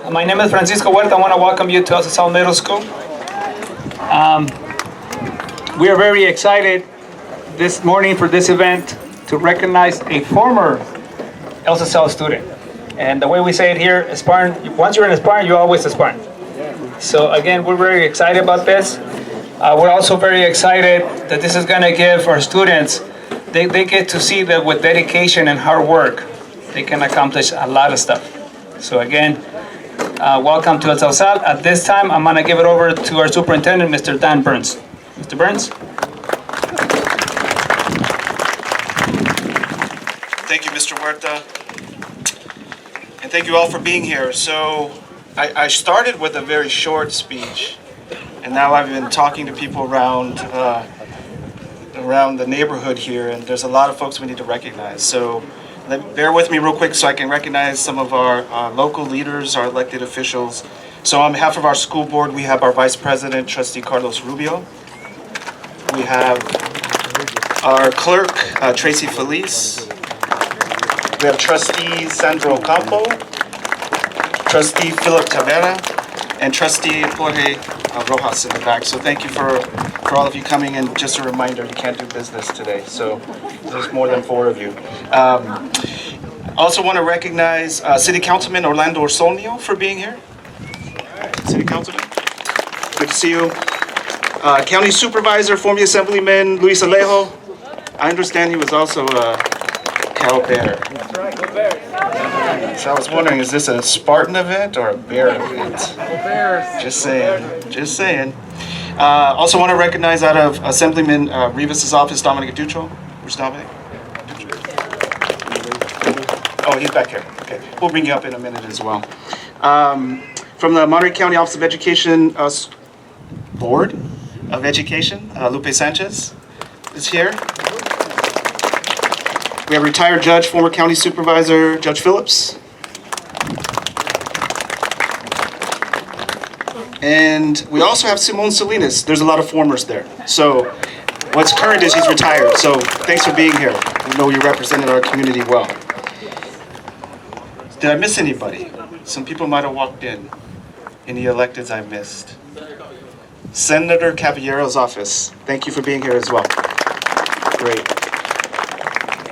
My name is Francisco Huerta. I want to welcome you to Sausal Middle School. We are very excited this morning for this event to recognize a former Sausal student. And the way we say it here, aspiring, once you're an aspiring, you're always aspiring. So again, we're very excited about this. We're also very excited that this is going to give our students, they get to see that with dedication and hard work, they can accomplish a lot of stuff. So again, welcome to Sausal. At this time, I'm going to give it over to our superintendent, Mr. Dan Burns. Mr. Burns? Thank you, Mr. Huerta. And thank you all for being here. So I started with a very short speech, and now I've been talking to people around the neighborhood here, and there's a lot of folks we need to recognize. So bear with me real quick so I can recognize some of our local leaders, our elected officials. So on behalf of our school board, we have our Vice President, Trustee Carlos Rubio. We have our clerk, Tracy Felice. We have Trustee Central Campo, Trustee Philip Cabana, and Trustee Jorge Rojas in the back. So thank you for all of you coming, and just a reminder, you can't do business today. So there's more than 4 of you. Also want to recognize City Councilman Orlando Orsolnio for being here. City Councilman, good to see you. County Supervisor, former Assemblyman Luis Alejo. I understand he was also Cal Bear. So I was wondering, is this a Spartan event or a Bear event? Just saying, just saying. Also want to recognize out of Assemblyman Rivas' office, Dominic Ducho. Where's Dominic? Oh, he's back here. Okay, we'll bring you up in a minute as well. From the Monterey County Office of Education Board of Education, Lupe Sanchez is here. We have retired judge, former county supervisor, Judge Phillips. And we also have Simone Salinas. There's a lot of formers there. So what's current is he's retired. So thanks for being here. We know you represented our community well. Did I miss anybody? Some people might have walked in. Any electeds I missed? Senator Caballero's office. Thank you for being here as well. Great.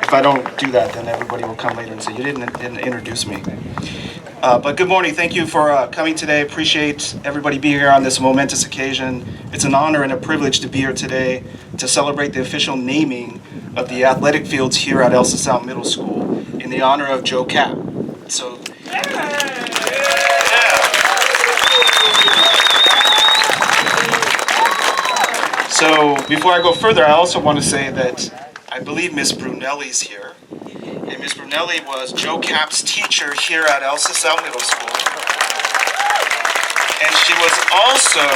If I don't do that, then everybody will come later and say, you didn't introduce me. But good morning. Thank you for coming today. Appreciate everybody being here on this momentous occasion. It's an honor and a privilege to be here today to celebrate the official naming of the athletic fields here at Sausal Middle School in the honor of Joe Kapp. So, So before I go further, I also want to say that I believe Miss Brunelli's here. And Miss Brunelli was Joe Kapp's teacher here at Sausal Middle School. And she was also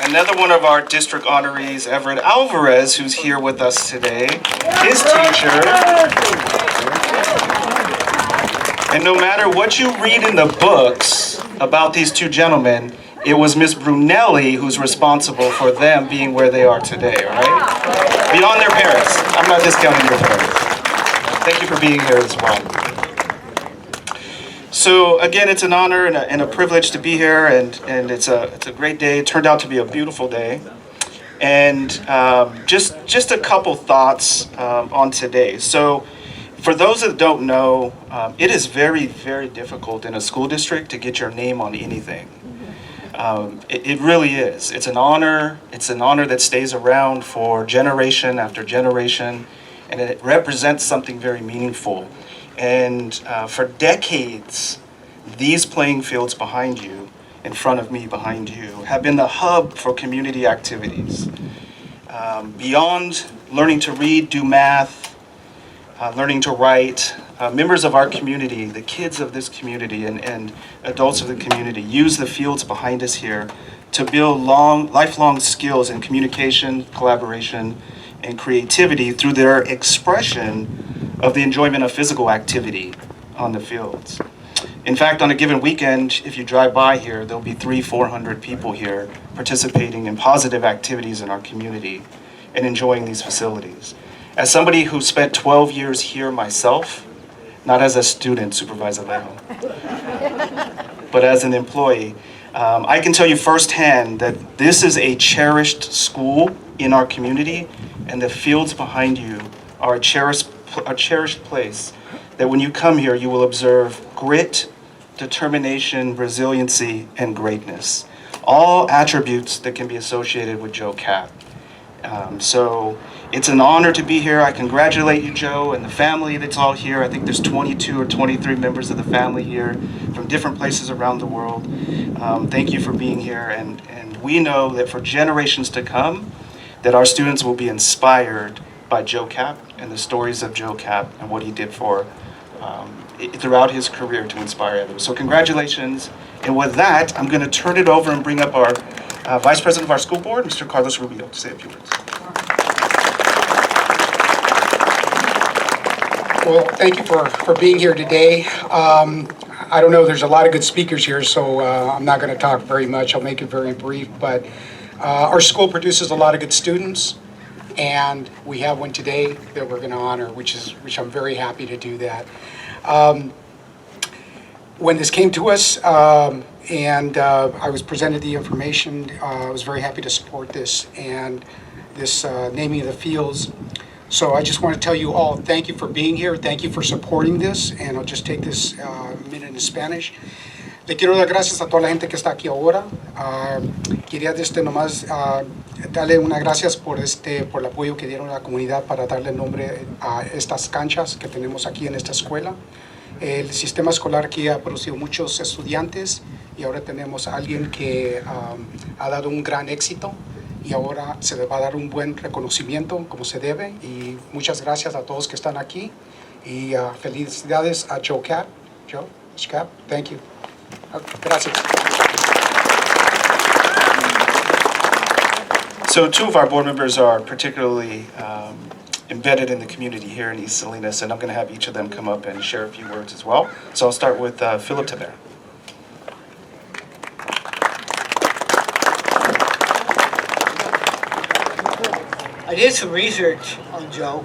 another one of our district honorees, Everett Alvarez, who's here with us today. His teacher. And no matter what you read in the books about these two gentlemen, it was Miss Brunelli who's responsible for them being where they are today, all right? Beyond their parents. I'm not discounting their parents. Thank you for being here as well. So again, it's an honor and a privilege to be here, and it's a great day. It turned out to be a beautiful day. And just a couple thoughts on today. So for those that don't know, it is very, very difficult in a school district to get your name on anything. It really is. It's an honor. It's an honor that stays around for generation after generation, and it represents something very meaningful. And for decades, these playing fields behind you, in front of me, behind you, have been the hub for community activities. Beyond learning to read, do math, learning to write, members of our community, the kids of this community and adults of the community use the fields behind us here to build lifelong skills in communication, collaboration, and creativity through their expression of the enjoyment of physical activity on the fields. In fact, on a given weekend, if you drive by here, there'll be 300-400 people here participating in positive activities in our community and enjoying these facilities. As somebody who spent 12 years here myself, not as a student, Supervisor Alejo, but as an employee. I can tell you firsthand that this is a cherished school in our community, and the fields behind you are a cherished place that when you come here, you will observe grit, determination, resiliency, and greatness. All attributes that can be associated with Joe Kapp. So it's an honor to be here. I congratulate you, Joe, and the family that's all here. I think there's 22 or 23 members of the family here from different places around the world. Thank you for being here, and we know that for generations to come, that our students will be inspired by Joe Kapp and the stories of Joe Kapp and what he did for throughout his career to inspire others. So congratulations. And with that, I'm going to turn it over and bring up our Vice President of our school board, Mr. Carlos Rubio, to say a few words. Well, thank you for being here today. I don't know, there's a lot of good speakers here, so I'm not going to talk very much. I'll make it very brief, but our school produces a lot of good students, and we have one today that we're going to honor, which I'm very happy to do that. When this came to us, and I was presented the information, I was very happy to support this and this naming of the fields. So I just want to tell you all, thank you for being here. Thank you for supporting this. And I'll just take this minute in Spanish. Le quiero dar gracias a toda la gente que está aquí ahora. Quería nomás darle unas gracias por el apoyo que dieron a la comunidad para darle nombre a estas canchas que tenemos aquí en esta escuela. El sistema escolar aquí ha producido muchos estudiantes y ahora tenemos a alguien que ha dado un gran éxito. Y ahora se le va a dar un buen reconocimiento como se debe. Y muchas gracias a todos que están aquí. Y felicidades a Joe Kapp. Joe Kapp, thank you. Gracias. So two of our board members are particularly embedded in the community here in East Salinas, and I'm going to have each of them come up and share a few words as well. So I'll start with Philip Cabana. I did some research on Joe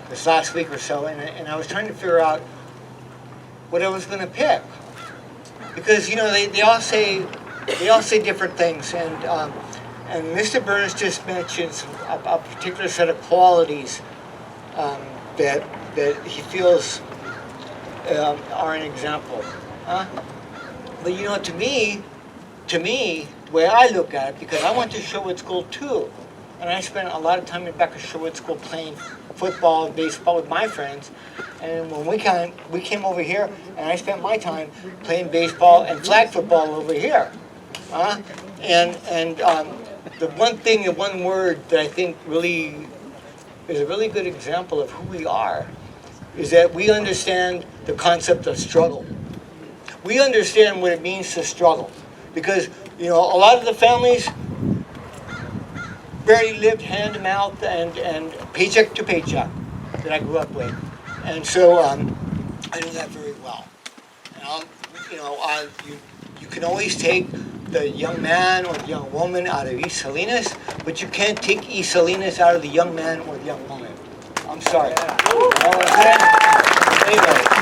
this last week or so, and I was trying to figure out what I was going to pick, because you know they all say different things, and Mr. Burns just mentioned a particular set of qualities that he feels are an example. But you know, to me, the way I look at it, because I went to Sherwood School too. And I spent a lot of time back at Sherwood School playing football and baseball with my friends. And when we came over here, and I spent my time playing baseball and flag football over here. And the one word that I think really is a really good example of who we are is that we understand the concept of struggle. We understand what it means to struggle. Because, you know, a lot of the families barely lived hand to mouth and paycheck to paycheck that I grew up with, and so I know that very well. And you can always take the young man or the young woman out of East Salinas, but you can't take East Salinas out of the young man or the young woman. I'm sorry. Yeah. You know what I'm saying? Anyway.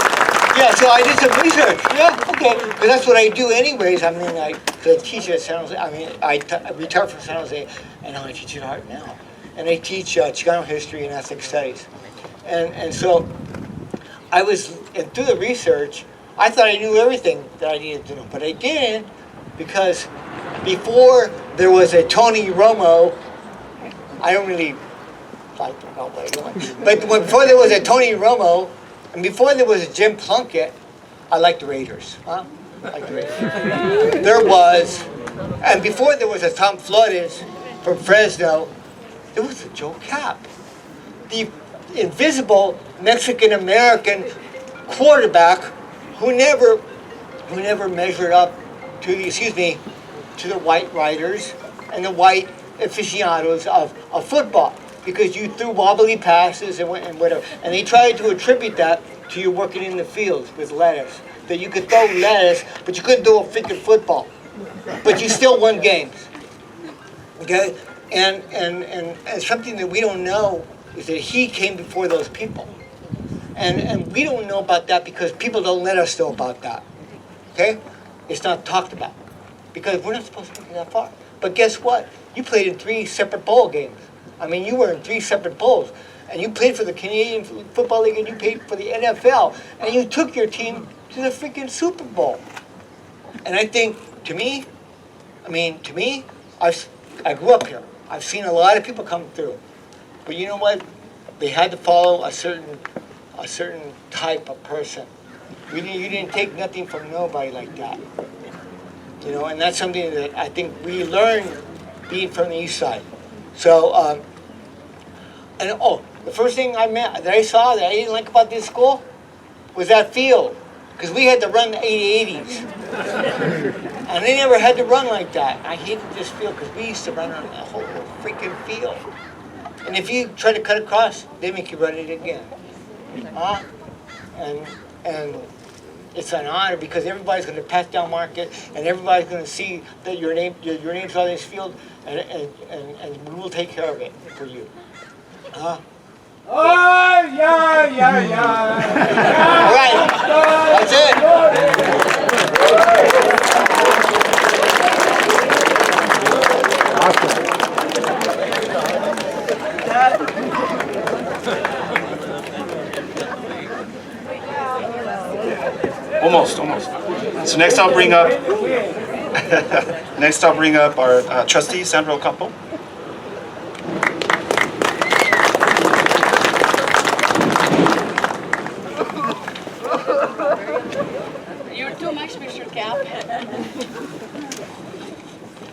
Yeah, so I did some research. Yeah, okay, because that's what I do anyways. I mean, I teach at San Jose. I mean, I retired from San Jose, and now I teach at Art now. And I teach Chicano history and ethnic studies. And so I was, and through the research, I thought I knew everything that I needed to know. But I didn't, because before there was a Tony Romo, I don't really like to know what I'm doing. But before there was a Tony Romo, and before there was a Jim Plunkett, I liked the Raiders. I liked the Raiders. There was, and before there was a Tom Flores from Fresno, there was a Joe Kapp, the invisible Mexican-American quarterback who never measured up to the white writers and the white aficionados of football, because you threw wobbly passes and whatever. And they tried to attribute that to you working in the fields with lettuce. That you could throw lettuce, but you couldn't throw a freaking football. But you still won games. Okay? And something that we don't know is that he came before those people. And we don't know about that because people don't let us know about that. okay? It's not talked about because we're not supposed to make it that far. But guess what? You played in 3 separate bowl games. I mean, you were in 3 separate bowls. And you played for the Canadian Football League and you played for the NFL. And you took your team to the freaking Super Bowl. And I think, to me, I grew up here. I've seen a lot of people come through. But you know what? They had to follow a certain type of person. You didn't take nothing from nobody like that. You know, and that's something that I think we learned being from the East Side. So, the first thing that I saw that I didn't like about this school was that field. Because we had to run the 80/80s. And they never had to run like that. I hated this field because we used to run on the whole freaking field. And if you try to cut across, they make you run it again. And it's an honor because everybody's going to pass down market and everybody's going to see that your name's on this field and we will take care of it for you. Oh, yeah. All right, that's it. Almost. So next I'll bring up our Trustee Central Campo. You're too much, Mr. Kapp.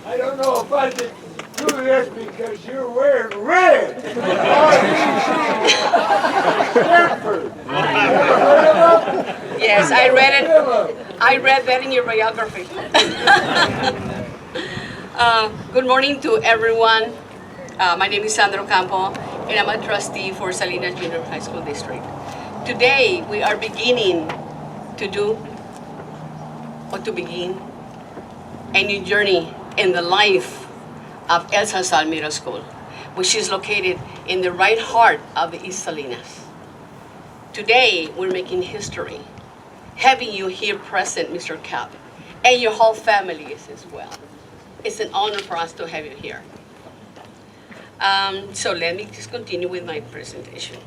I don't know if I should do this because you're wearing red. Stanford. Yes, I read it. I read that in your biography. Good morning to everyone. My name is Sandro Campo, and I'm a trustee for Salinas Junior High School District. Today, we are beginning to begin a new journey in the life of El Sausal Middle School, which is located in the right heart of the East Salinas. Today, we're making history, having you here present, Mr. Kapp, and your whole family is as well. It's an honor for us to have you here. So let me just continue with my presentation.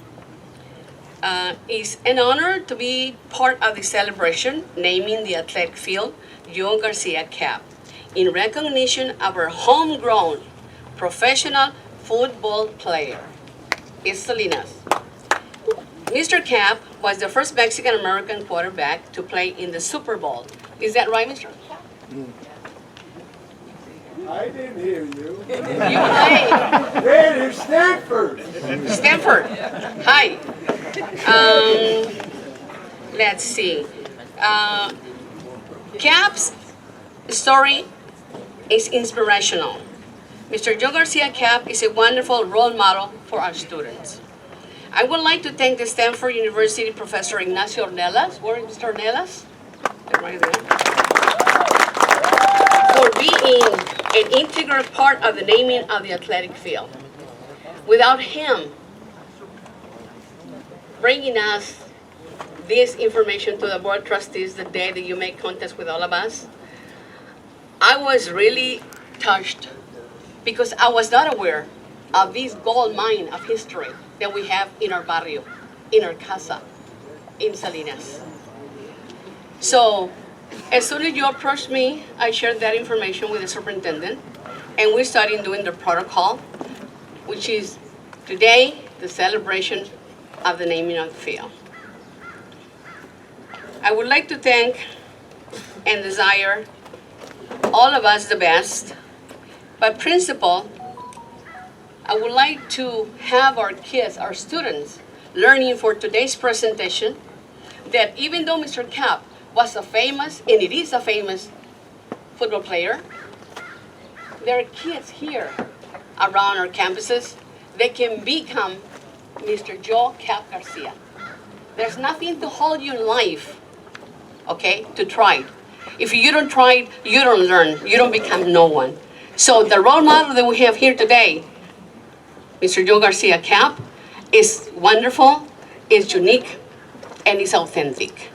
It's an honor to be part of the celebration naming the athletic field Joe Kapp in recognition of our homegrown professional football player, East Salinas. Mr. Kapp was the first Mexican-American quarterback to play in the Super Bowl. Is that right, Mr. Kapp? I didn't hear you. You played. Red is Stanford. Stanford. Hi. Let's see. Kapp's story is inspirational. Mr. Joe Kapp is a wonderful role model for our students. I would like to thank the Stanford University professor Ignacio Ornelas. Where is Mr. Ornelas? Right there. For being an integral part of the naming of the athletic field. Without him bringing us this information to the board of trustees the day that you make contact with all of us, I was really touched because I was not aware of this gold mine of history that we have in our barrio, in our casa, in Salinas. So, as soon as you approached me, I shared that information with the superintendent, and we started doing the protocol, which is today, the celebration of the naming of the field. I would like to thank and desire all of us the best, but principal, I would like to have our kids, our students, learning for today's presentation that even though Mr. Kapp was a famous, and it is a famous football player, there are kids here around our campuses that can become Mr. Joe Kapp Garcia. There's nothing to hold you in life, okay, to try. If you don't try, you don't learn, you don't become no one. So the role model that we have here today, Mr. Joe Kapp, is wonderful, is unique, and is authentic.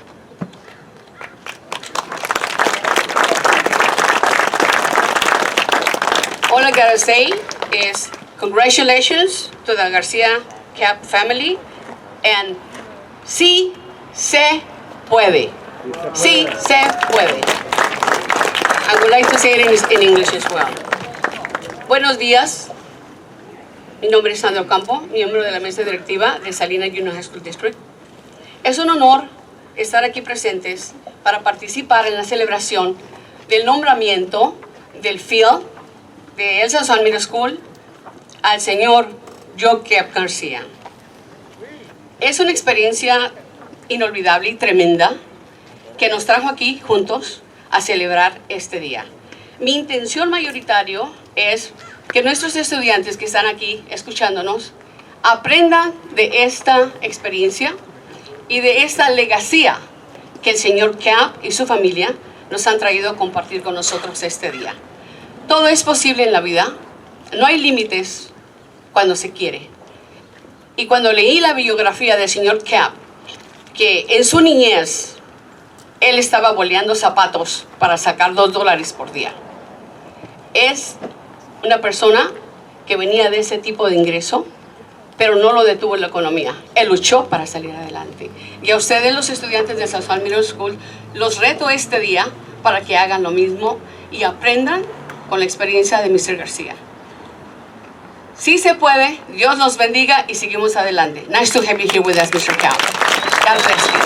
I gotta say is congratulations to the Garcia Kapp family, and sí se puede. Sí se puede. I would like to say it in English as well. Buenos días. Mi nombre es Sandro Campo, miembro de la mesa directiva de Salinas Junior High School District. Es un honor estar aquí presentes para participar en la celebración del nombramiento del field de el Sausal Middle School al señor Joe Kapp García. Es una experiencia inolvidable y tremenda que nos trajo aquí juntos a celebrar este día. Mi intención mayoritario es que nuestros estudiantes que están aquí escuchándonos aprendan de esta experiencia y de esta legacía que el señor Kapp y su familia nos han traído a compartir con nosotros este día. Todo es posible en la vida, no hay límites cuando se quiere. Y cuando leí la biografía del señor Kapp, que en su niñez él estaba boleando zapatos para sacar $2 por día. Es una persona que venía de ese tipo de ingreso, pero no lo detuvo en la economía. Él luchó para salir adelante. Y a ustedes, los estudiantes de Sausal Middle School, los reto este día para que hagan lo mismo y aprendan con la experiencia de Mr. García. Sí se puede, Dios los bendiga y seguimos adelante. Nice to have you here with us, Mr. Kapp. God bless you.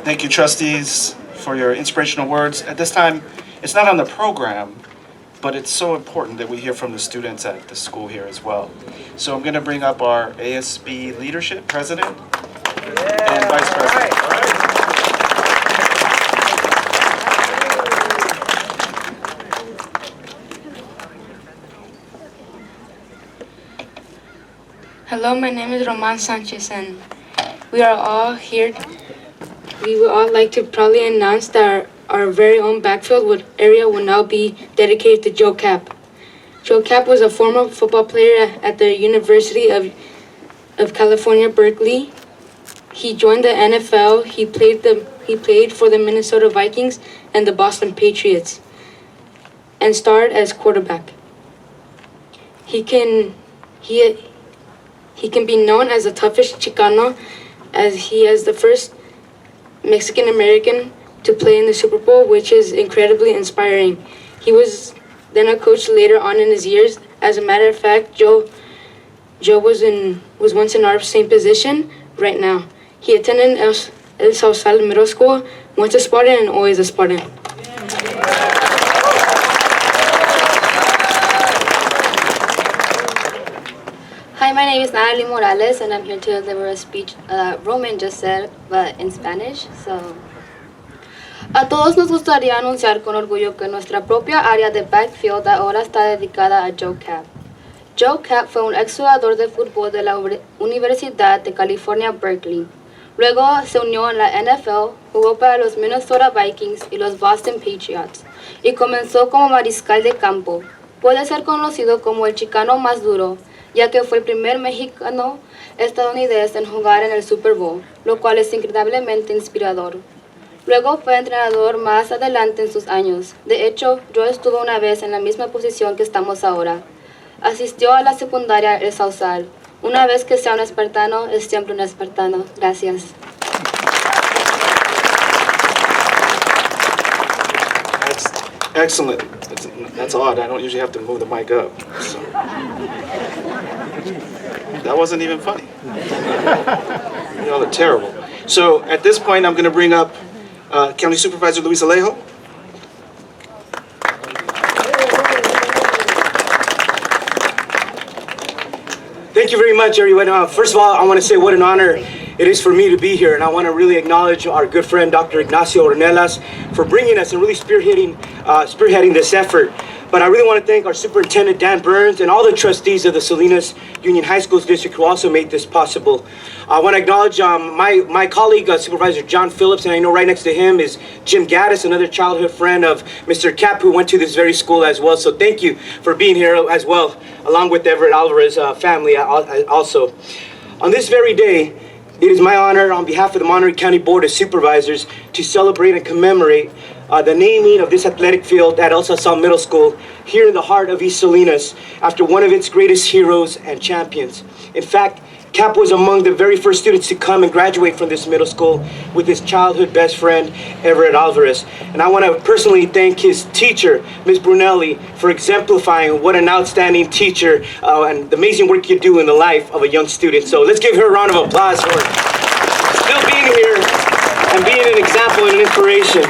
Thank you, trustees, for your inspirational words. At this time, it's not on the program, but it's so important that we hear from the students at the school here as well. So I'm going to bring up our ASB leadership president and vice president. Hello, my name is Roman Sanchez, and we are all here. We would all like to proudly announce that our very own backfield area will now be dedicated to Joe Kapp. Joe Kapp was a former football player at the University of California, Berkeley. He joined the NFL. He played for the Minnesota Vikings and the Boston Patriots, and starred as quarterback. He can be known as the toughest Chicano, as he is the first Mexican American to play in the Super Bowl, which is incredibly inspiring. He was then a coach later on in his years. As a matter of fact, Joe was once in our same position right now. He attended El Sausal Middle School, once a Spartan and always a Spartan. Hi, my name is Natalie Morales, and I'm here to deliver a speech Roman just said, but in Spanish. A todos nos gustaría anunciar con orgullo que nuestra propia área de backfield ahora está dedicada a Joe Kapp. Joe Kapp fue un exjugador de fútbol de la Universidad de California, Berkeley. Luego se unió en la NFL, jugó para los Minnesota Vikings y los Boston Patriots, y comenzó como mariscal de campo. Puede ser conocido como el chicano más duro, ya que fue el primer mexicano estadounidense en jugar en el Super Bowl, lo cual es increíblemente inspirador. Luego fue entrenador más adelante en sus años. De hecho, yo estuve una vez en la misma posición que estamos ahora. Asistió a la secundaria El Sausal. Una vez que sea un espartano, es siempre un espartano. Gracias. Excellent. That's odd. I don't usually have to move the mic up. So. That wasn't even funny. Y'all are terrible. So at this point, I'm going to bring up County Supervisor Luis Alejo. Thank you very much, everyone. First of all, I want to say what an honor it is for me to be here, and I want to really acknowledge our good friend, Dr. Ignacio Ornelas, for bringing us and really spearheading this effort. But I really want to thank our Superintendent, Dan Burns, and all the trustees of the Salinas Union High Schools District who also made this possible. I want to acknowledge my colleague, Supervisor John Phillips, and I know right next to him is Jim Gaddis, another childhood friend of Mr. Kapp, who went to this very school as well. So thank you for being here as well, along with the Everett Alvarez family also. On this very day, it is my honor on behalf of the Monterey County Board of Supervisors to celebrate and commemorate the naming of this athletic field at El Sausal Middle School here in the heart of East Salinas after one of its greatest heroes and champions. In fact, Kapp was among the very first students to come and graduate from this middle school with his childhood best friend, Everett Alvarez. And I want to personally thank his teacher, Ms. Brunelli, for exemplifying what an outstanding teacher and the amazing work you do in the life of a young student. So let's give her a round of applause for still being here and being an example and an inspiration.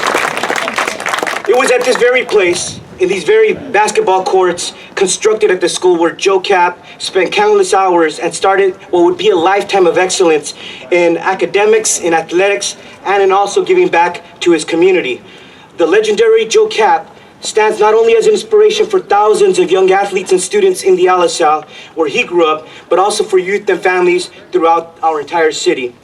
It was at this very place, in these very basketball courts constructed at the school, where Joe Kapp spent countless hours and started what would be a lifetime of excellence in academics, in athletics, and in also giving back to his community. The legendary Joe Kapp stands not only as an inspiration for thousands of young athletes and students in the Alisal, where he grew up, but also for youth and families throughout our entire city.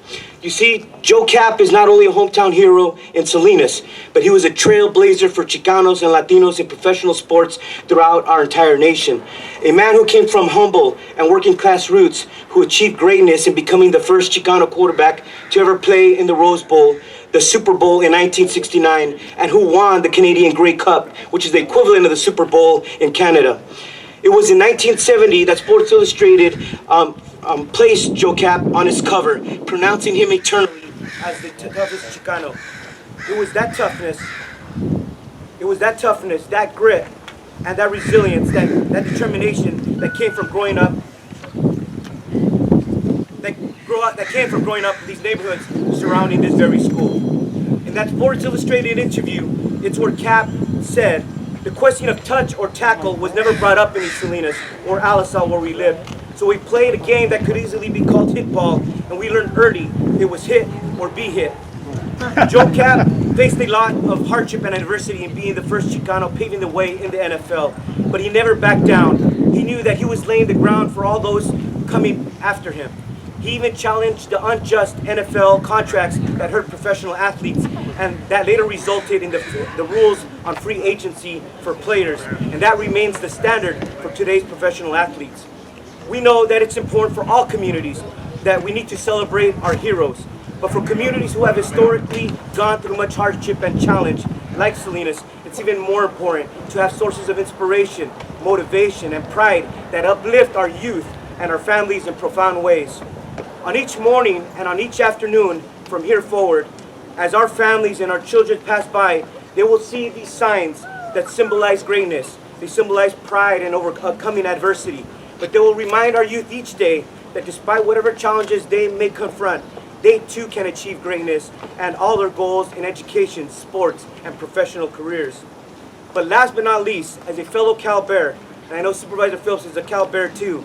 You see, Joe Kapp is not only a hometown hero in Salinas, but he was a trailblazer for Chicanos and Latinos in professional sports throughout our entire nation. A man who came from humble and working class roots, who achieved greatness in becoming the first Chicano quarterback to ever play in the Rose Bowl, the Super Bowl in 1969, and who won the Canadian Grey Cup, which is the equivalent of the Super Bowl in Canada. It was in 1970 that Sports Illustrated placed Joe Kapp on its cover, pronouncing him eternally as the toughest Chicano. It was that toughness, that grit, and that resilience, that determination that came from growing up, in these neighborhoods surrounding this very school. In that Sports Illustrated interview, it's where Kapp said, "The question of touch or tackle was never brought up in East Salinas or Alisal where we lived. So we played a game that could easily be called hit ball, and we learned early it was hit or be hit." Joe Kapp faced a lot of hardship and adversity in being the first Chicano paving the way in the NFL, but he never backed down. He knew that he was laying the ground for all those coming after him. He even challenged the unjust NFL contracts that hurt professional athletes, and that later resulted in the rules on free agency for players, and that remains the standard for today's professional athletes. We know that it's important for all communities that we need to celebrate our heroes, but for communities who have historically gone through much hardship and challenge, like Salinas, it's even more important to have sources of inspiration, motivation, and pride that uplift our youth and our families in profound ways. On each morning and on each afternoon from here forward, as our families and our children pass by, they will see these signs that symbolize greatness. They symbolize pride and overcoming adversity. But they will remind our youth each day that despite whatever challenges they may confront, they too can achieve greatness and all their goals in education, sports, and professional careers. But last but not least, as a fellow Cal Bear, and I know Supervisor Phillips is a Cal Bear too,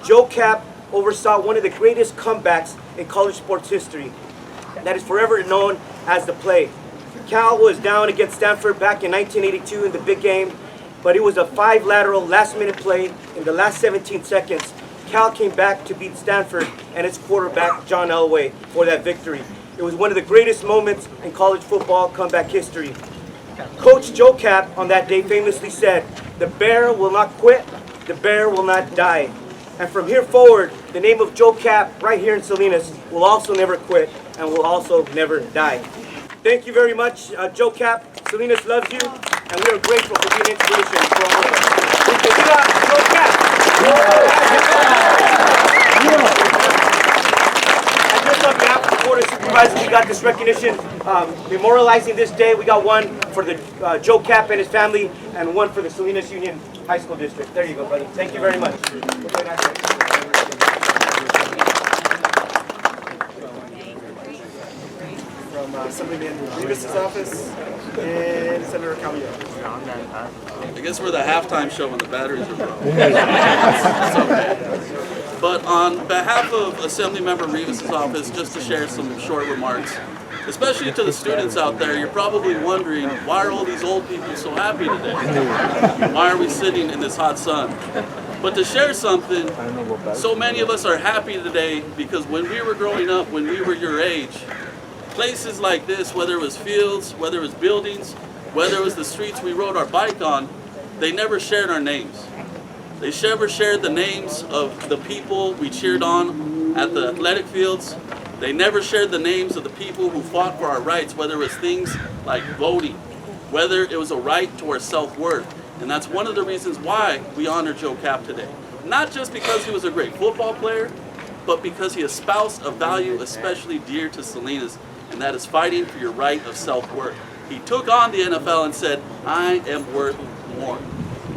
Joe Kapp oversaw one of the greatest comebacks in college sports history that is forever known as the play. Cal was down against Stanford back in 1982 in the big game, but it was a 5 lateral last-minute play in the last 17 seconds. Cal came back to beat Stanford and its quarterback, John Elway, for that victory. It was one of the greatest moments in college football comeback history. Coach Joe Kapp on that day famously said, "The bear will not quit, the bear will not die." And from here forward, the name of Joe Kapp right here in Salinas will also never quit and will also never die. Thank you very much, Joe Kapp. Salinas loves you, and we are grateful for being an inspiration for all of us. Joe Kapp! And just on behalf of the Board of Supervisors, we got this recognition memorializing this day. We got one for the Joe Kapp and his family, and one for the Salinas Union High School District. There you go, brother. Thank you very much. From Assemblyman Rivas' office and Senator Cabana. I guess we're the halftime show when the batteries are low. It's okay. But on behalf of Assemblymember Rivas' office, just to share some short remarks, especially to the students out there, you're probably wondering, why are all these old people so happy today? Why are we sitting in this hot sun? But to share something, so many of us are happy today because when we were growing up, when we were your age, places like this, whether it was fields, whether it was buildings, whether it was the streets we rode our bike on, they never shared our names. They never shared the names of the people we cheered on at the athletic fields. They never shared the names of the people who fought for our rights, whether it was things like voting, whether it was a right to our self-worth. And that's one of the reasons why we honor Joe Kapp today. Not just because he was a great football player, but because he espoused a value especially dear to Salinas, and that is fighting for your right of self-worth. He took on the NFL and said, I am worth more.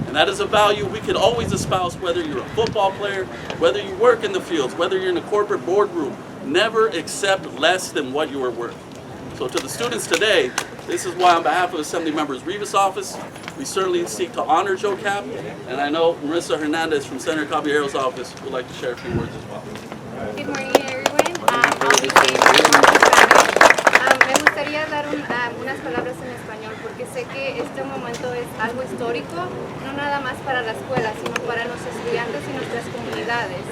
And that is a value we can always espouse, whether you're a football player, whether you work in the fields, whether you're in a corporate boardroom. Never accept less than what you are worth. So to the students today, this is why on behalf of Assembly Members Rivas' office, we certainly seek to honor Joe Kapp, and I know Marissa Hernandez from Senator Caballero's office would like to share a few words as well. Good morning, everyone. I'll be saying me gustaría dar unas palabras en español porque sé que este momento es algo histórico, no nada más para la escuela, sino para los estudiantes y nuestras comunidades.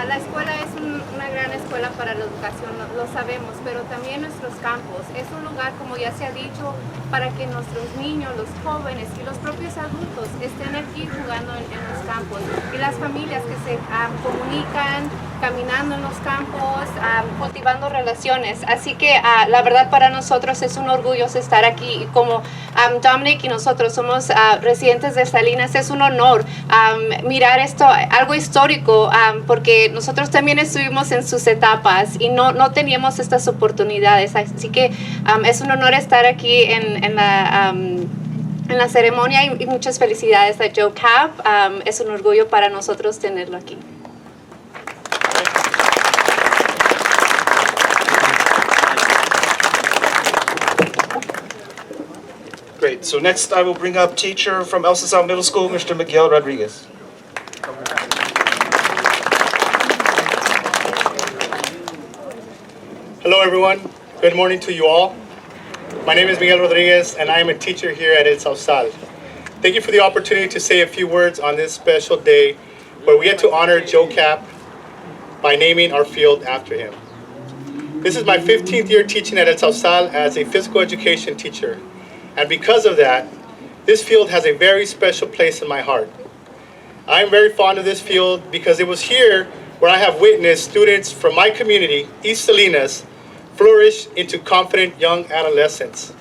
La escuela es una gran escuela para la educación, lo sabemos, pero también nuestros campos. Es un lugar, como ya se ha dicho, para que nuestros niños, los jóvenes y los propios adultos estén aquí jugando en los campos. Y las familias que se comunican, caminando en los campos, cultivando relaciones. Así que la verdad para nosotros es un orgullo estar aquí. Y como Dominic y nosotros somos residentes de Salinas, es un honor mirar esto, algo histórico, porque nosotros también estuvimos en sus etapas y no teníamos estas oportunidades. Así que es un honor estar aquí en la ceremonia y muchas felicidades a Joe Kapp. Es un orgullo para nosotros tenerlo aquí. Great. So next I will bring up teacher from El Sausal Middle School, Mr. Miguel Rodriguez. Hello everyone, good morning to you all. My name is Miguel Rodriguez and I am a teacher here at El Sausal. Thank you for the opportunity to say a few words on this special day where we get to honor Joe Kapp by naming our field after him. This is my 15th year teaching at El Sausal as a physical education teacher, and because of that, this field has a very special place in my heart. I am very fond of this field because it was here where I have witnessed students from my community, East Salinas, flourish into confident young adolescents.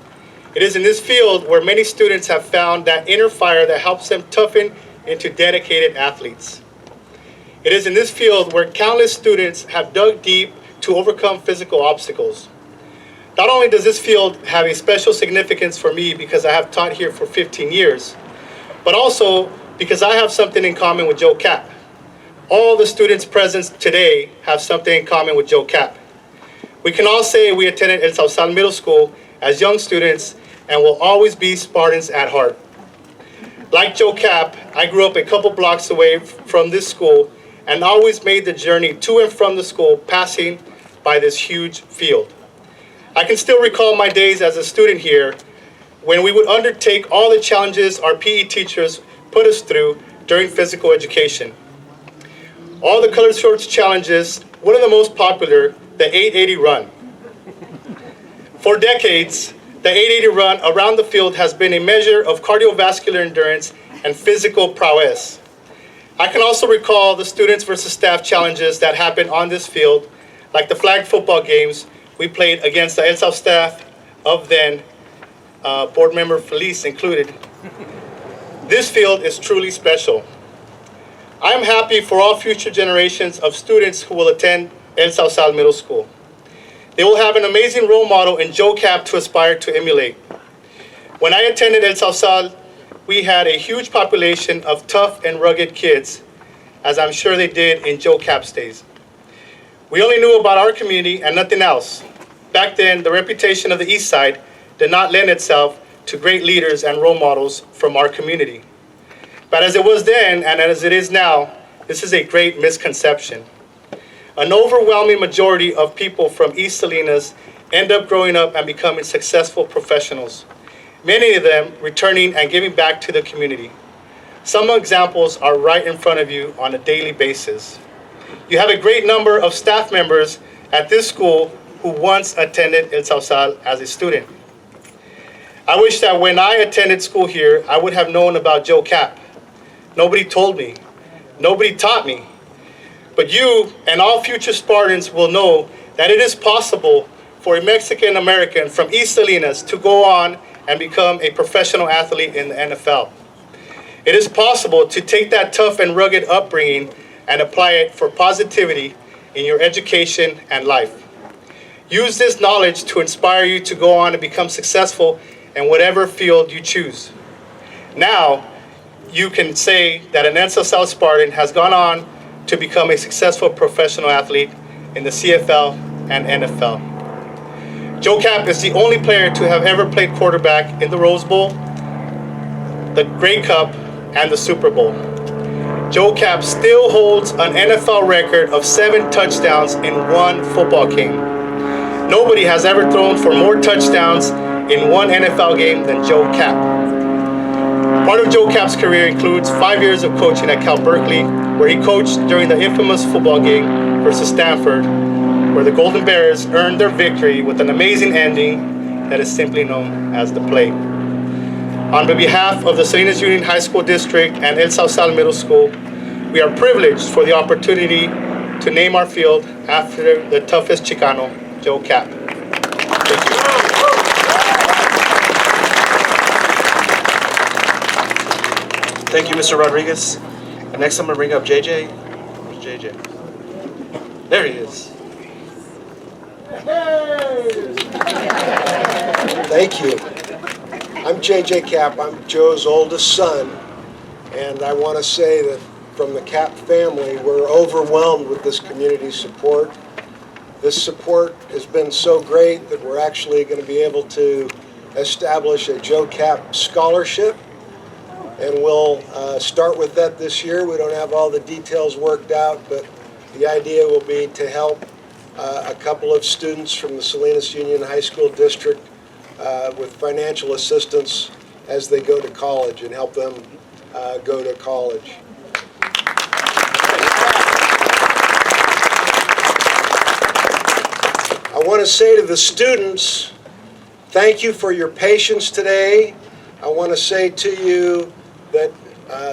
It is in this field where many students have found that inner fire that helps them toughen into dedicated athletes. It is in this field where countless students have dug deep to overcome physical obstacles. Not only does this field have a special significance for me because I have taught here for 15 years, but also because I have something in common with Joe Kapp. All the students present today have something in common with Joe Kapp. We can all say we attended El Sausal Middle School as young students and will always be Spartans at heart. Like Joe Kapp, I grew up a couple blocks away from this school and always made the journey to and from the school passing by this huge field. I can still recall my days as a student here when we would undertake all the challenges our PE teachers put us through during physical education. All the colored shorts challenges, one of the most popular, the 880 run. For decades, the 880 run around the field has been a measure of cardiovascular endurance and physical prowess. I can also recall the students versus staff challenges that happened on this field, like the flag football games we played against the El Sausal staff of then, board member Felice included. This field is truly special. I am happy for all future generations of students who will attend El Sausal Middle School. They will have an amazing role model in Joe Kapp to aspire to emulate. When I attended El Sausal, we had a huge population of tough and rugged kids, as I'm sure they did in Joe Kapp's days. We only knew about our community and nothing else. Back then, the reputation of the East Side did not lend itself to great leaders and role models from our community. But as it was then and as it is now, this is a great misconception. An overwhelming majority of people from East Salinas end up growing up and becoming successful professionals, many of them returning and giving back to the community. Some examples are right in front of you on a daily basis. You have a great number of staff members at this school who once attended El Sausal as a student. I wish that when I attended school here, I would have known about Joe Kapp. Nobody told me. Nobody taught me. But you and all future Spartans will know that it is possible for a Mexican American from East Salinas to go on and become a professional athlete in the NFL. It is possible to take that tough and rugged upbringing and apply it for positivity in your education and life. Use this knowledge to inspire you to go on and become successful in whatever field you choose. Now, you can say that an El Sausal Spartan has gone on to become a successful professional athlete in the CFL and NFL. Joe Kapp is the only player to have ever played quarterback in the Rose Bowl, the Grey Cup, and the Super Bowl. Joe Kapp still holds an NFL record of 7 touchdowns in one football game. Nobody has ever thrown for more touchdowns in one NFL game than Joe Kapp. Part of Joe Kapp's career includes 5 years of coaching at Cal Berkeley, where he coached during the infamous football game versus Stanford, where the Golden Bears earned their victory with an amazing ending that is simply known as the play. On behalf of the Salinas Union High School District and El Sausal Middle School, we are privileged for the opportunity to name our field after the toughest Chicano, Joe Kapp. Thank you. Thank you, Mr. Rodriguez. And next I'm going to bring up JJ. Where's JJ? There he is. Thank you. I'm JJ Kapp. I'm Joe's oldest son. And I want to say that from the Kapp family, we're overwhelmed with this community support. This support has been so great that we're actually going to be able to establish a Joe Kapp scholarship. And we'll start with that this year. We don't have all the details worked out, but the idea will be to help a couple of students from the Salinas Union High School District with financial assistance as they go to college and help them go to college. I want to say to the students, thank you for your patience today. I want to say to you that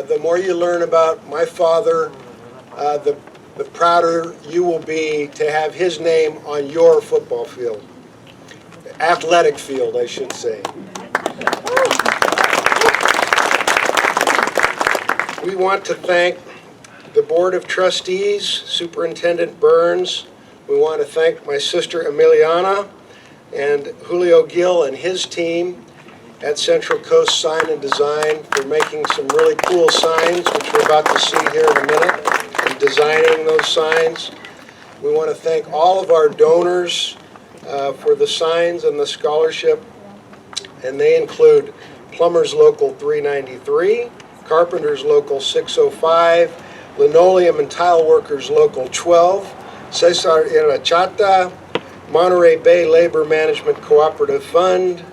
the more you learn about my father, the prouder you will be to have his name on your football field. Athletic field, I should say. We want to thank the Board of Trustees, Superintendent Burns. We want to thank my sister Emiliana and Julio Gill and his team at Central Coast Sign and Design for making some really cool signs, which we're about to see here in a minute, and designing those signs. We want to thank all of our donors for the signs and the scholarship, and they include Plumbers Local 393, Carpenters Local 605, Linoleum and Tile Workers Local 12, Cesar Irachata, Monterey Bay Labor Management Cooperative Fund,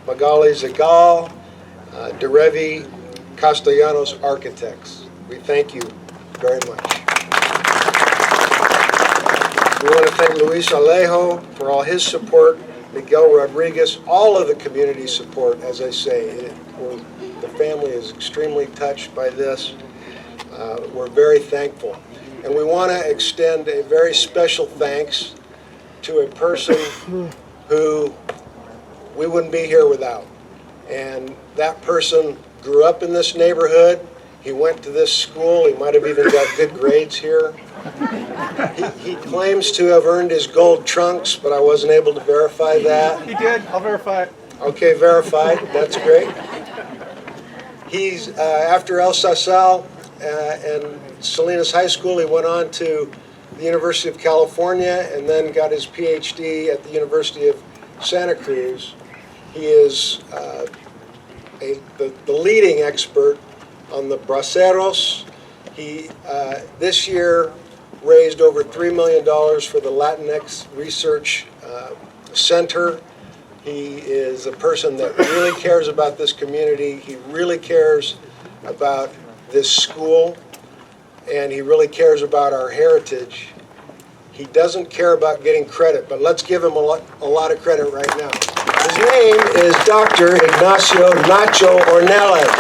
Magali Zagal, Derevi Castellanos Architects. We thank you very much. We want to thank Luis Alejo for all his support, Miguel Rodriguez, all of the community support, as I say. The family is extremely touched by this. We're very thankful. And we want to extend a very special thanks to a person who we wouldn't be here without. And that person grew up in this neighborhood. He went to this school. He might have even got good grades here. He claims to have earned his gold trunks, but I wasn't able to verify that. He did. I'll verify it. Okay, verified. That's great. He's, after El Sausal and Salinas High School, he went on to the University of California and then got his PhD at the University of Santa Cruz. He is the leading expert on the braceros. He, this year, raised over $3 million for the Latinx Research Center. He is a person that really cares about this community. He really cares about this school, and he really cares about our heritage. He doesn't care about getting credit, but let's give him a lot of credit right now. His name is Dr. Ignacio Nacho Ornelas.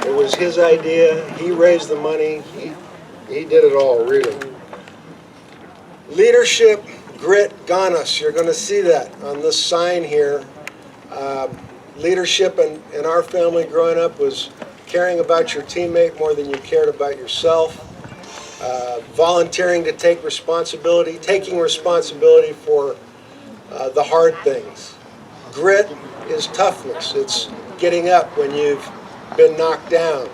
It was his idea. He raised the money. He did it all, really. Leadership, grit, GANAS. You're going to see that on this sign here. Leadership in our family growing up was caring about your teammate more than you cared about yourself. Volunteering to take responsibility, taking responsibility for the hard things. Grit is toughness. It's getting up when you've been knocked down.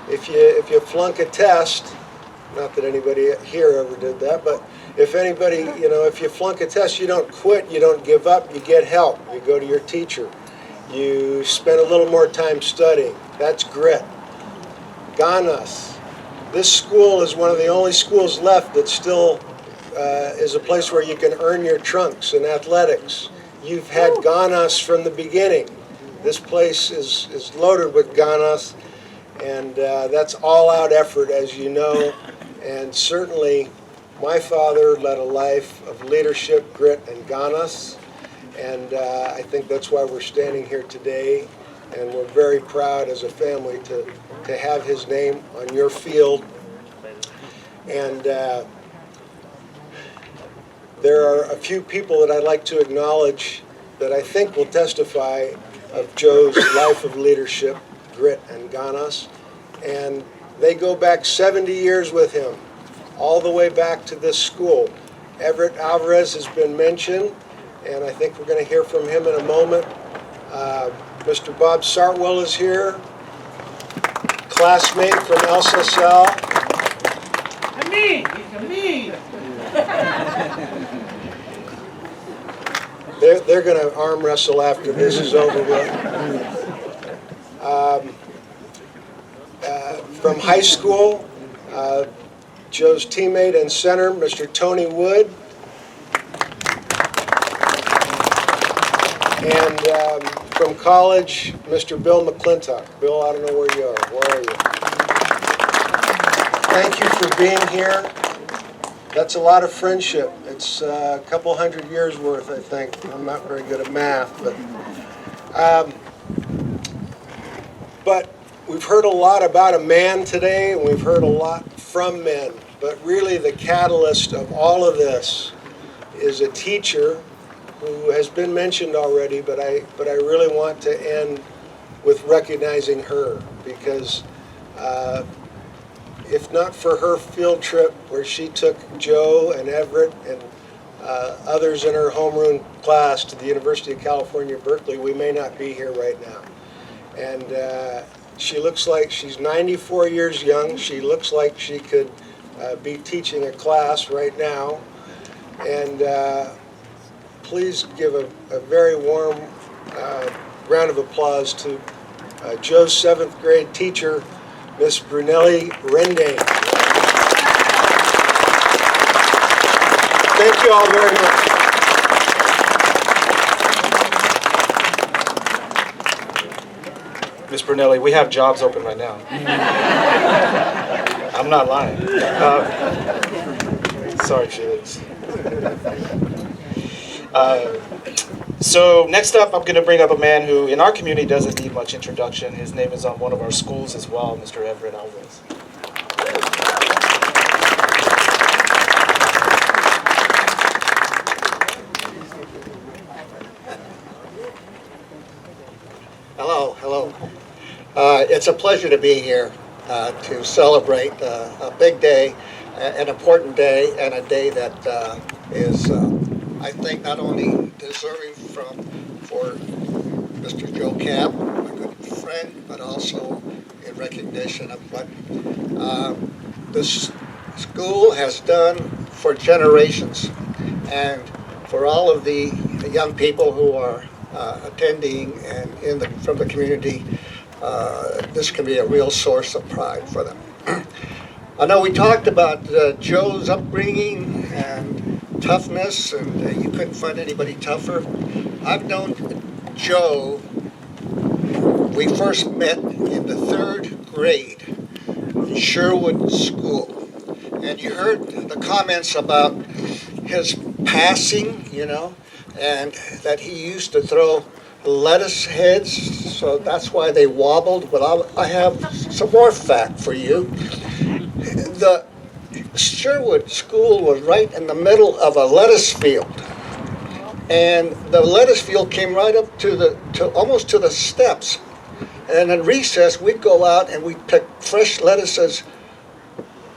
If you flunk a test, not that anybody here ever did that, but if anybody, if you flunk a test, you don't quit, you don't give up, you get help. You go to your teacher. You spend a little more time studying. That's grit. GANAS. This school is one of the only schools left that still is a place where you can earn your trunks in athletics. You've had GANAS from the beginning. This place is loaded with GANAS, and that's all-out effort, as you know. And certainly, my father led a life of leadership, grit, and GANAS. And I think that's why we're standing here today. And we're very proud as a family to have his name on your field. And there are a few people that I'd like to acknowledge that I think will testify of Joe's life of leadership, grit, and GANAS. And they go back 70 years with him, all the way back to this school. Everett Alvarez has been mentioned, and I think we're going to hear from him in a moment. Mr. Bob Sartwell is here, classmate from El Sausal. They're going to arm wrestle after this is over with. From high school, Joe's teammate and center, Mr. Tony Wood. And from college, Mr. Bill McClintock. Bill, I don't know where you are. Where are you? Thank you for being here. That's a lot of friendship. It's a couple hundred years worth, I think. I'm not very good at math, but we've heard a lot about a man today, and we've heard a lot from men. But really, the catalyst of all of this is a teacher who has been mentioned already, but I really want to end with recognizing her, because if not for her field trip where she took Joe and Everett and others in her homeroom class to the University of California, Berkeley, we may not be here right now. And she looks like she's 94 years young. She looks like she could be teaching a class right now. And please give a very warm round of applause to Joe's 7th grade teacher, Miss Brunelli Rendane. Thank you all very much. Ms. Brunelli, we have jobs open right now. I'm not lying. Sorry, Felix. So next up, I'm going to bring up a man who in our community doesn't need much introduction. His name is on one of our schools as well, Mr. Everett Alvarez. Hello. It's a pleasure to be here to celebrate a big day, an important day, and a day that is, I think, not only deserving for Mr. Joe Kapp, a good friend, but also in recognition of what this school has done for generations, and for all of the young people who are attending and from the community. This can be a real source of pride for them. I know we talked about Joe's upbringing and toughness, and you couldn't find anybody tougher. I've known Joe, we first met in the 3rd grade in Sherwood School, and you heard the comments about his passing, you know, and that he used to throw lettuce heads, so that's why they wobbled. But I have some more fact for you. The Sherwood School was right in the middle of a lettuce field, and the lettuce field came right up to almost to the steps. And in recess, we'd go out and we'd pick fresh lettuces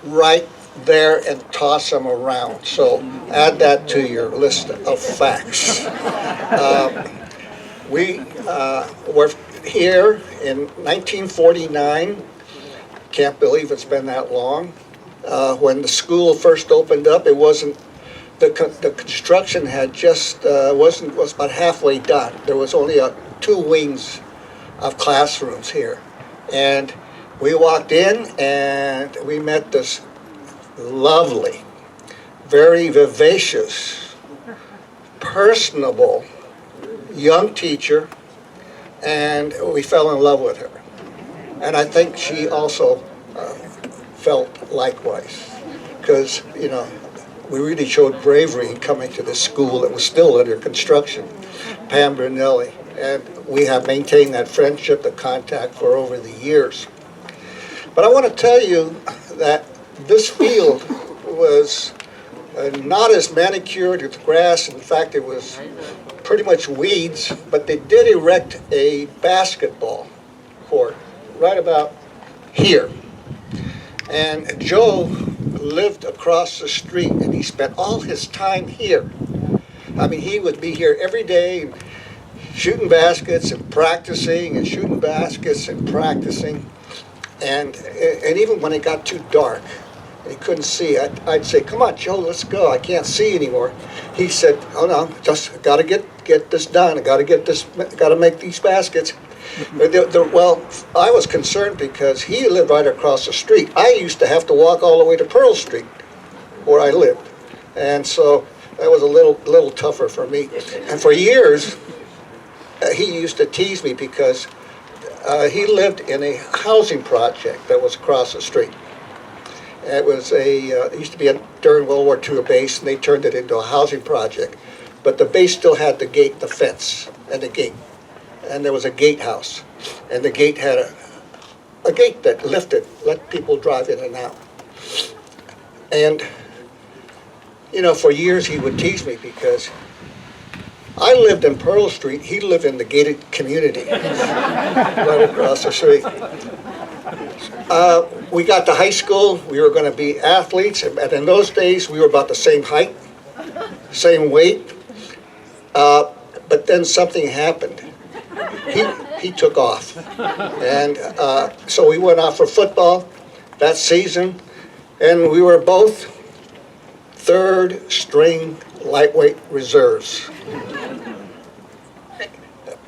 right there and toss them around. So add that to your list of facts. We were here in 1949. Can't believe it's been that long. When the school first opened up, it wasn't, the construction had just, was about halfway done. There was only 2 wings of classrooms here. And we walked in and we met this lovely, very vivacious, personable young teacher, and we fell in love with her. And I think she also felt likewise, because, you know, we really showed bravery in coming to this school that was still under construction, Pam Brunelli, and we have maintained that friendship, the contact for over the years. But I want to tell you that this field was not as manicured with grass. In fact, it was pretty much weeds, but they did erect a basketball court right about here. And Joe lived across the street, and he spent all his time here. I mean, he would be here every day shooting baskets and practicing and shooting baskets and practicing. And even when it got too dark, he couldn't see, I'd say, "Come on, Joe, let's go. I can't see anymore." He said, "Oh no, just got to get this done. I got to make these baskets." Well, I was concerned because he lived right across the street. I used to have to walk all the way to Pearl Street, where I lived, and so that was a little tougher for me. And for years, he used to tease me because he lived in a housing project that was across the street. It was it used to be during World War II a base, and they turned it into a housing project. But the base still had the gate, the fence, and the gate. And there was a gatehouse. And the gate had a gate that let people drive in and out. And, you know, for years he would tease me because I lived in Pearl Street, he lived in the gated community right across the street. We got to high school, we were going to be athletes, and in those days we were about the same height, same weight, but then something happened. He took off, and so we went out for football that season, and we were both third string lightweight reserves.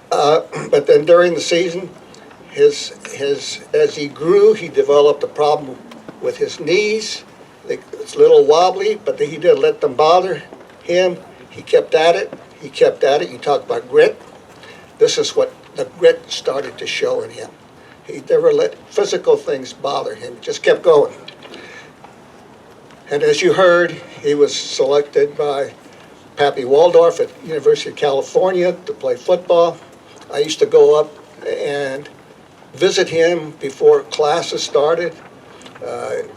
But then during the season, as he grew, he developed a problem with his knees. It's a little wobbly, but he didn't let them bother him. He kept at it. He kept at it. You talk about grit. This is what the grit started to show in him. He never let physical things bother him. Just kept going. And as you heard, he was selected by Pappy Waldorf at University of California to play football. I used to go up and visit him before classes started.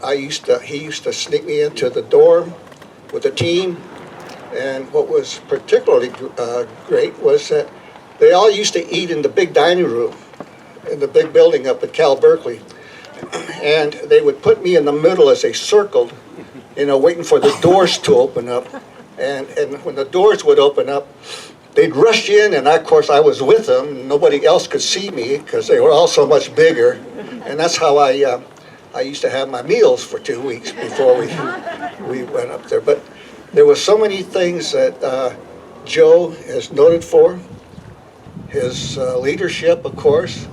He used to sneak me into the dorm with the team. And what was particularly great was that they all used to eat in the big dining room in the big building up at Cal Berkeley. And they would put me in the middle as they circled, you know, waiting for the doors to open up. And when the doors would open up, they'd rush in, and of course I was with them. Nobody else could see me because they were all so much bigger. And that's how I used to have my meals for 2 weeks before we went up there. But there were so many things that Joe is noted for. His leadership, of course,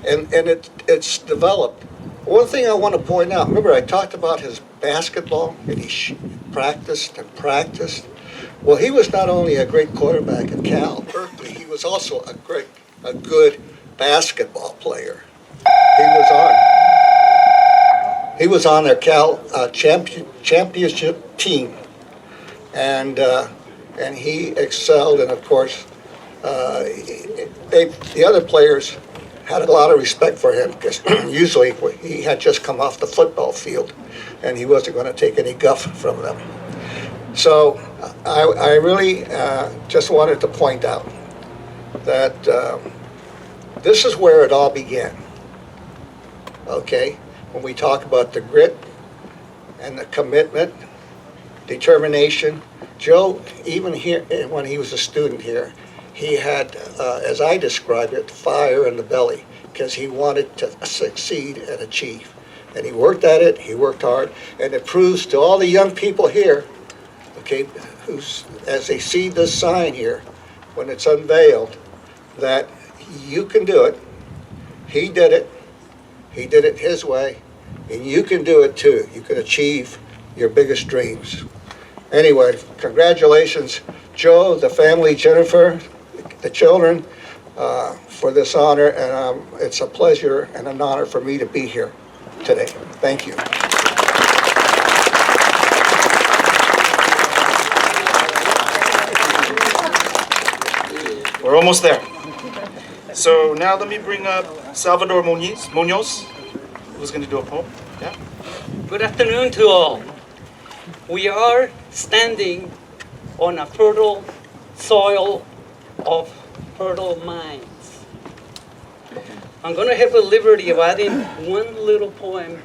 and it's developed. One thing I want to point out, remember I talked about his basketball, and he practiced and practiced. Well, he was not only a great quarterback at Cal Berkeley, he was also a good basketball player. He was on their Cal championship team, and and he excelled, and of course, the other players had a lot of respect for him, because usually he had just come off the football field, and he wasn't going to take any guff from them. So I really just wanted to point out that this is where it all began, okay? When we talk about the grit and the commitment, determination. Joe, even here, when he was a student here, he had, as I described it, fire in the belly, because he wanted to succeed and achieve. And he worked at it, he worked hard, and it proves to all the young people here, okay, as they see this sign here, when it's unveiled, that you can do it. He did it his way, and you can do it too. You can achieve your biggest dreams. Anyway, congratulations, Joe, the family, Jennifer, the children, for this honor, and it's a pleasure and an honor for me to be here today. Thank you. We're almost there. So now let me bring up Salvador Munoz, who's going to do a poem. Yeah. Good afternoon to all. We are standing on a fertile soil of fertile minds. I'm going to have the liberty of adding one little poem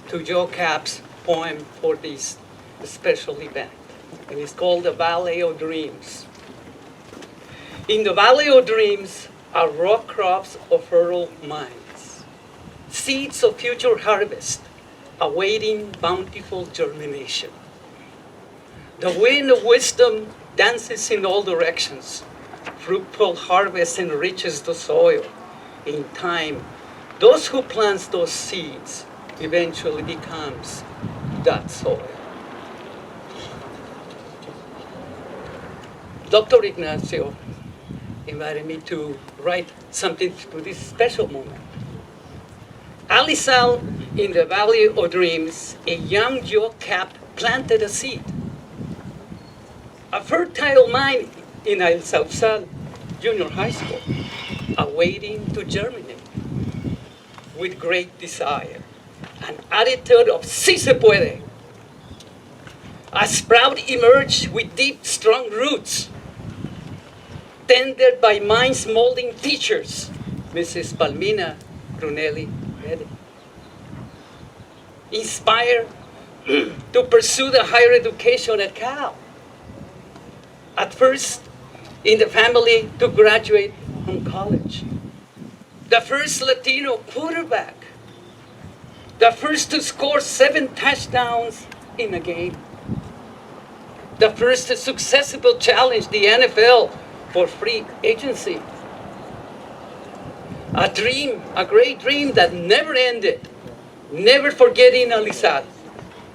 to Joe Kapp's poem for this special event. And it's called The Valley of Dreams. In the Valley of Dreams are raw crops of fertile minds, seeds of future harvest awaiting bountiful germination. The wind of wisdom dances in all directions. Fruitful harvest enriches the soil. In time, those who plant those seeds eventually becomes that soil. Dr. Ignacio invited me to write something to this special moment. Alisal, in the Valley of Dreams, a young Joe Kapp planted a seed. A fertile mind in Sausal Junior High School, awaiting to germinate with great desire, an attitude of si se puede. A sprout emerged with deep, strong roots, tended by minds molding teachers, Mrs. Palmina Brunelli Rede. Inspired to pursue the higher education at Cal. At first, in the family to graduate from college. The first Latino quarterback. The first to score 7 touchdowns in a game. The first to successfully challenge the NFL for free agency. A dream, a great dream that never ended. Never forgetting Alisal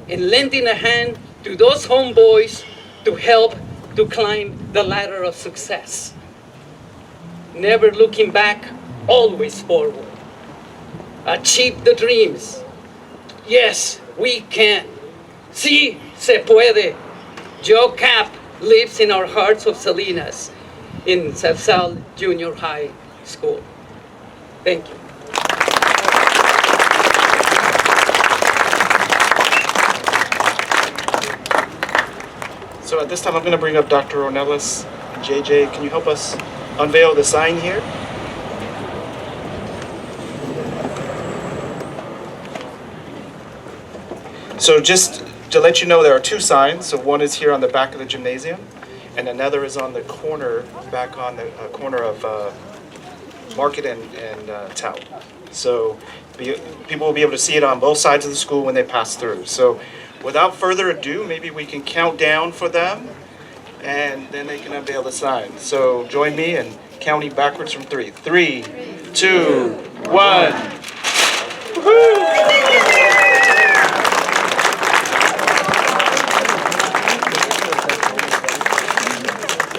and lending a hand to those homeboys to help to climb the ladder of success. Never looking back, always forward. Achieve the dreams. Yes, we can. Sí, se puede. Joe Kapp lives in our hearts of Salinas in Sausal Junior High School. Thank you. So at this time, I'm going to bring up Dr. Ornelas and JJ. Can you help us unveil the sign here? So just to let you know, there are 2 signs. So one is here on the back of the gymnasium, and another is on the corner, back on the corner of Market and Tau. So people will be able to see it on both sides of the school when they pass through. So without further ado, maybe we can count down for them, and then they can unveil the sign. So join me in counting backwards from 3. 3, 2, 1. Woo-hoo!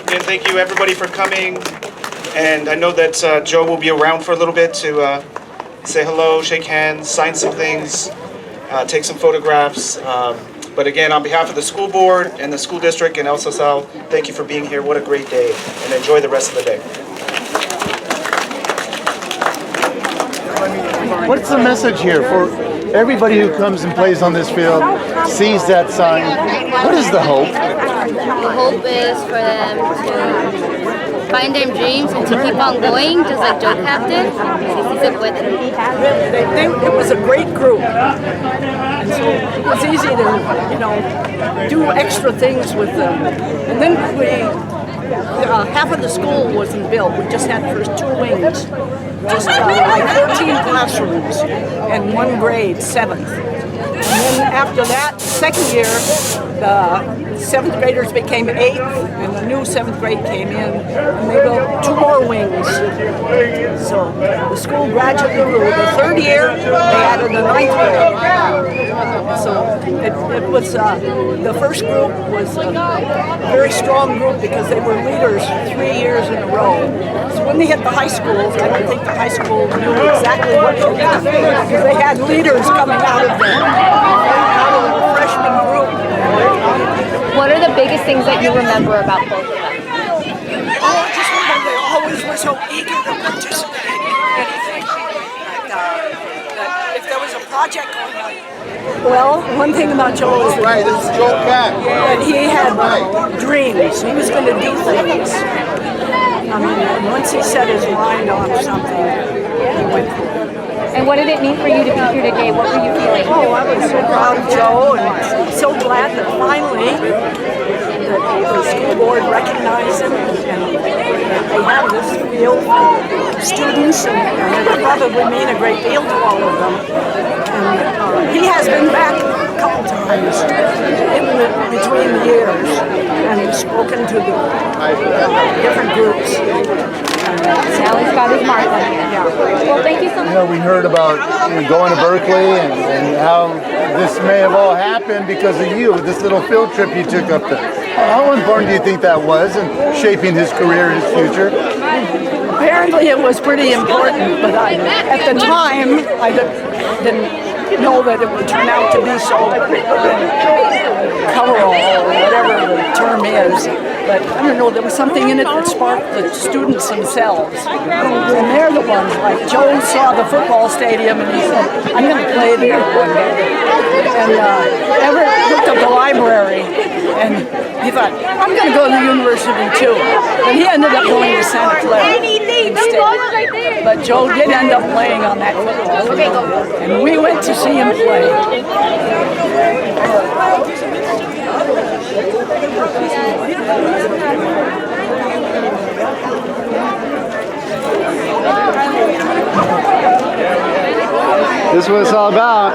Again, thank you everybody for coming. And I know that Joe will be around for a little bit to say hello, shake hands, sign some things, take some photographs. But again, on behalf of the school board and the school district and El Sausal, thank you for being here. What a great day, and enjoy the rest of the day. What's the message here for everybody who comes and plays on this field, sees that sign? What is the hope? The hope is for them to find their dreams and to keep on going, just like Joe Kapp did. It was a great group, and so it was easy to, do extra things with them. And then half of the school wasn't built. We just had first 2 wings, just like 14 classrooms, and 1 grade, 7th. And then after that, second year, the 7th graders became 8th, and the new 7th grade came in, and they built 2 more wings. So the school gradually grew. The third year, they added a 9th grade. So it was, the first group was a very strong group because they were leaders 3 years in a row. So when they hit the high schools, I don't think the high school knew exactly what to do because they had leaders coming out of the freshman group. What are the biggest things that you remember about both of them? Oh, I just remember they always were so eager to participate in anything. That if there was a project going on. Well, one thing about Joe is Right, this is Joe Kapp. that he had dreams. He was going to do things. I mean, once he set his mind on something, he went for it. And what did it mean for you to be here today? What were you feeling? Oh, I was so proud of Joe and so glad that finally the school board recognized him and they have this field for students and it will probably mean a great deal to all of them. And he has been back a couple times between the years and spoken to the different groups. Now he's got his mark on it. Yeah. Well, thank you so much. We heard about going to Berkeley and how this may have all happened because of you, this little field trip you took up there. How important do you think that was in shaping his career and his future? Apparently it was pretty important, but at the time I didn't know that it would turn out to be so coverall or whatever the term is. But I don't know, there was something in it that sparked the students themselves. And they're the ones, like Joe saw the football stadium and he said, I'm going to play there one day. And Everett looked up the library and he thought, I'm going to go to the university too. And he ended up going to Santa Clara instead. But Joe did end up playing on that football field. And we went to see him play. This is what it's all about.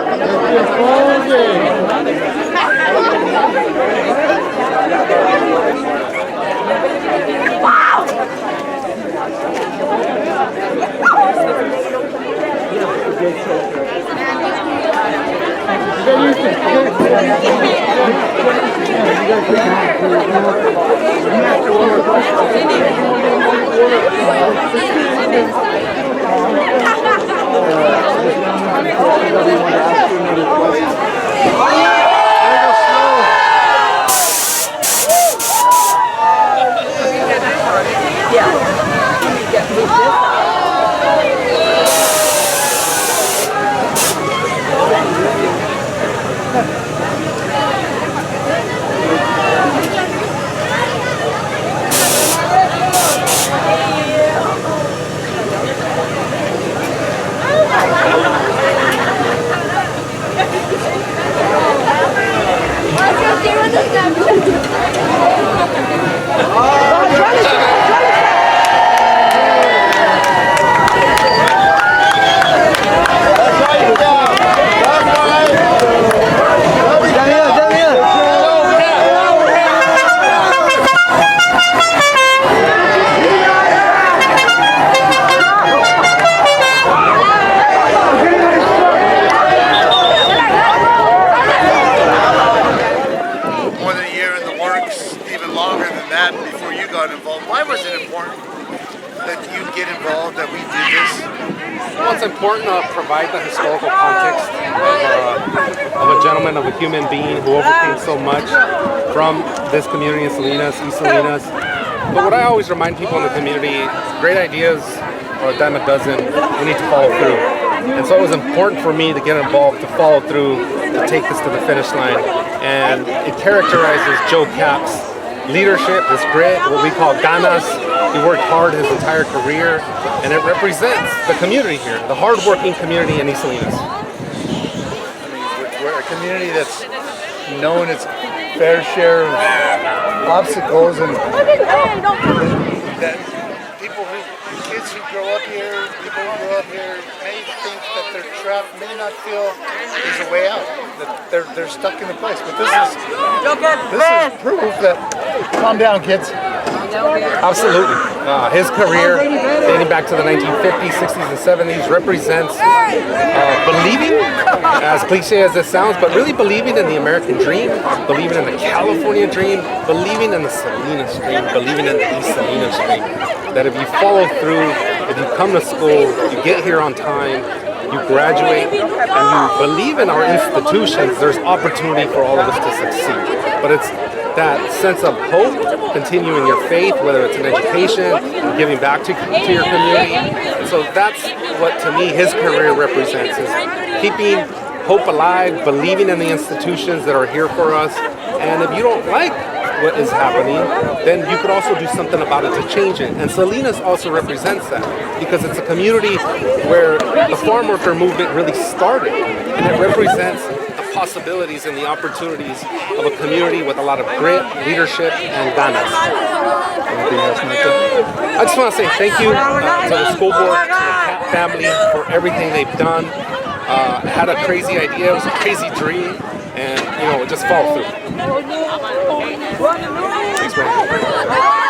that you get involved, that we do this? Well, it's important to provide the historical context of a gentleman, of a human being who overcame so much from this community in Salinas, East Salinas. But what I always remind people in the community, great ideas are a dime a dozen. We need to follow through. And so it was important for me to get involved, to follow through, to take this to the finish line. And it characterizes Joe Kapp's leadership, his grit, what we call GANAS. He worked hard his entire career, and it represents the community here, the hard-working community in East Salinas. I mean, we're a community that's known its fair share of obstacles, and that kids who grow up here, people who grow up here may think that they're trapped, may not feel there's a way out, that they're stuck in a place. But this is proof that, calm down, kids. Absolutely. His career, dating back to the 1950s, 60s, and 70s, represents believing, as cliche as this sounds, but really believing in the American dream, believing in the California dream, believing in the Salinas dream, believing in the East Salinas dream. That if you follow through, if you come to school, you get here on time, you graduate, and you believe in our institutions, there's opportunity for all of us to succeed. But it's that sense of hope, continuing your faith, whether it's in education, giving back to your community. And so that's what, to me, his career represents, is keeping hope alive, believing in the institutions that are here for us. And if you don't like what is happening, then you could also do something about it to change it. And Salinas also represents that, because it's a community where the farm worker movement really started, and it represents the possibilities and the opportunities of a community with a lot of grit, leadership, and ganas. Anything else, Michael? I just want to say thank you to the school board, to the Kapp family for everything they've done. Had a crazy idea, it was a crazy dream, and just follow through. Thanks, man.